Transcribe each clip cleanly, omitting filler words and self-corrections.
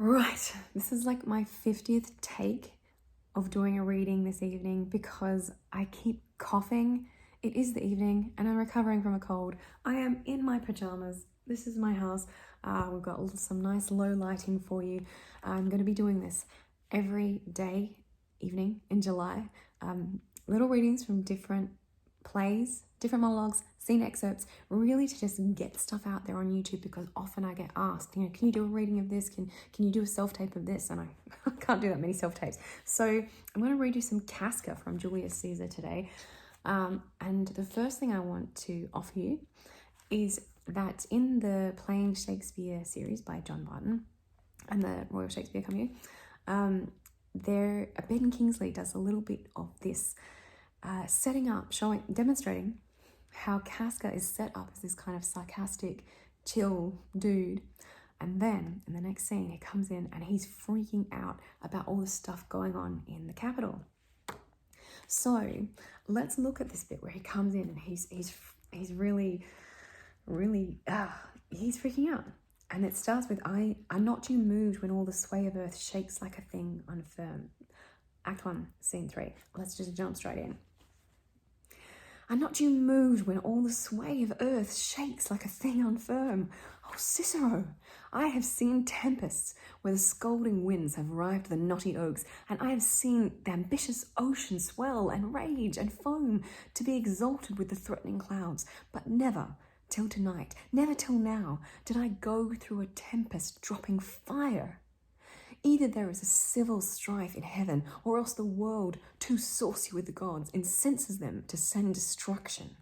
Right, this is like my 50th take of doing a reading this evening because I keep coughing. It is the evening and I'm recovering from a cold. I am in my pajamas. This is my house. We've got some nice low lighting for you. I'm going to be doing this every day, evening in July. Little readings from different plays, different monologues, scene excerpts, really to just get stuff out there on YouTube, because often I get asked, can you do a reading of this? Can you do a self-tape of this? And I can't do that many self-tapes. So I'm going to read you some Casca from Julius Caesar today. And the first thing I want to offer you is that in the Playing Shakespeare series by John Barton and the Royal Shakespeare Company, Ben Kingsley does a little bit of this, setting up, demonstrating how Casca is set up as this kind of sarcastic, chill dude. And then in the next scene, he comes in and he's freaking out about all the stuff going on in the capital. So let's look at this bit where he comes in and he's really he's freaking out. And it starts with, I'm not too moved when all the sway of earth shakes like a thing unfirm. Act 1, Scene 3. Let's just jump straight in. I'm not too moved when all the sway of earth shakes like a thing unfirm. Oh, Cicero, I have seen tempests where the scolding winds have rived the knotty oaks, and I have seen the ambitious ocean swell and rage and foam to be exalted with the threatening clouds, but never till tonight, never till now, did I go through a tempest dropping fire. Either there is a civil strife in heaven, or else the world, too saucy with the gods, incenses them to send destruction.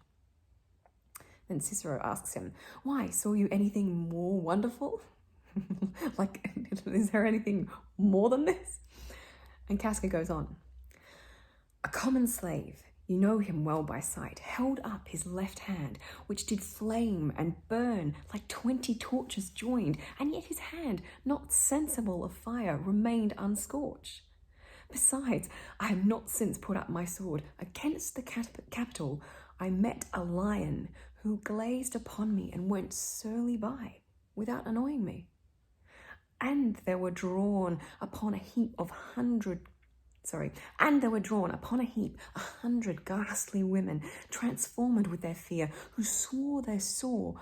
Then Cicero asks him, why, saw you anything more wonderful? Like, is there anything more than this? And Casca goes on. A common slave, you know him well by sight, held up his left hand, which did flame and burn like 20 torches joined, and yet his hand, not sensible of fire, remained unscorched. Besides, I have not since put up my sword. Against the capital I met a lion who glazed upon me and went surly by, without annoying me. And there were drawn upon a heap 100 ghastly women, transformed with their fear, who swore they saw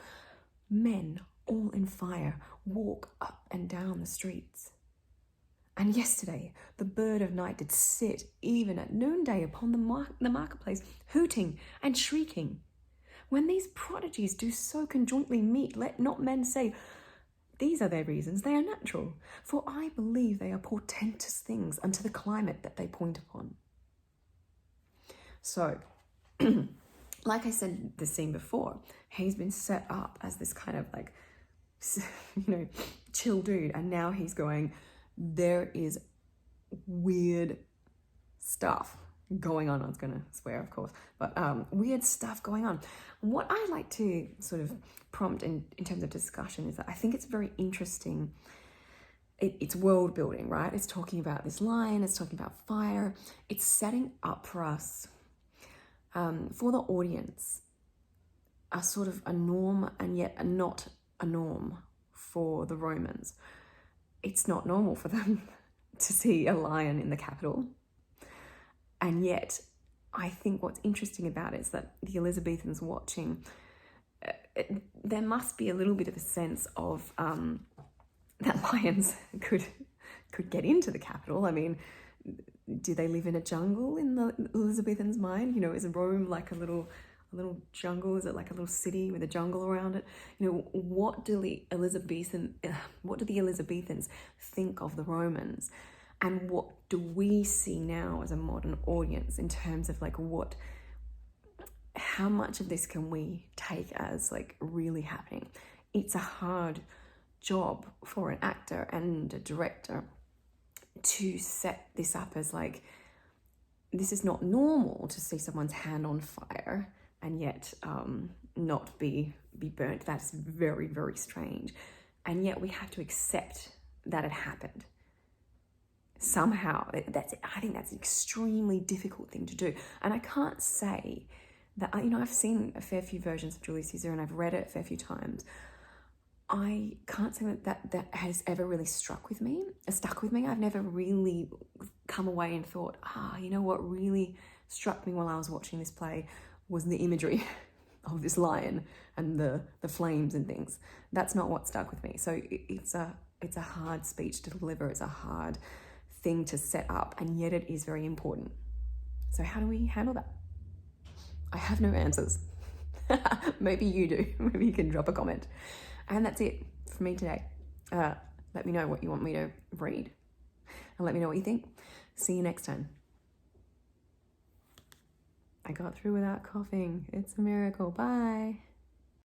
men all in fire walk up and down the streets. And yesterday the bird of night did sit even at noonday upon the marketplace, hooting and shrieking. When these prodigies do so conjointly meet, let not men say, these are their reasons, they are natural, for I believe they are portentous things unto the climate that they point upon. So, like I said, the scene before, he's been set up as this kind of like, chill dude, and now he's going, there is weird stuff going on. I was going to swear, of course, but weird stuff going on. What I like to sort of prompt in terms of discussion is that I think it's very interesting. It's world building, right? It's talking about this lion, it's talking about fire. It's setting up for us, for the audience, a sort of a norm and yet not a norm for the Romans. It's not normal for them to see a lion in the capital. And yet, I think what's interesting about it is that the Elizabethans watching, there must be a little bit of a sense of that lions could get into the capital. I mean, do they live in a jungle in the Elizabethans' mind? Is Rome like a little jungle? Is it like a little city with a jungle around it? What do the Elizabethans think of the Romans? And what do we see now as a modern audience in terms of like how much of this can we take as like really happening? It's a hard job for an actor and a director to set this up as like, this is not normal to see someone's hand on fire and yet not be burnt. That's very, very strange. And yet we have to accept that it happened. Somehow, I think that's an extremely difficult thing to do. And I can't say that, I've seen a fair few versions of Julius Caesar and I've read it a fair few times. I can't say that has ever really stuck with me. I've never really come away and thought, you know what really struck me while I was watching this play was the imagery of this lion and the flames and things. That's not what stuck with me. So it's a hard speech to deliver. It's a hard thing to set up, and yet it is very important. So how do we handle that? I have no answers. Maybe you do. Maybe you can drop a comment. And that's it for me today. Let me know what you want me to read, and let me know what you think. See you next time. I got through without coughing. It's a miracle. Bye.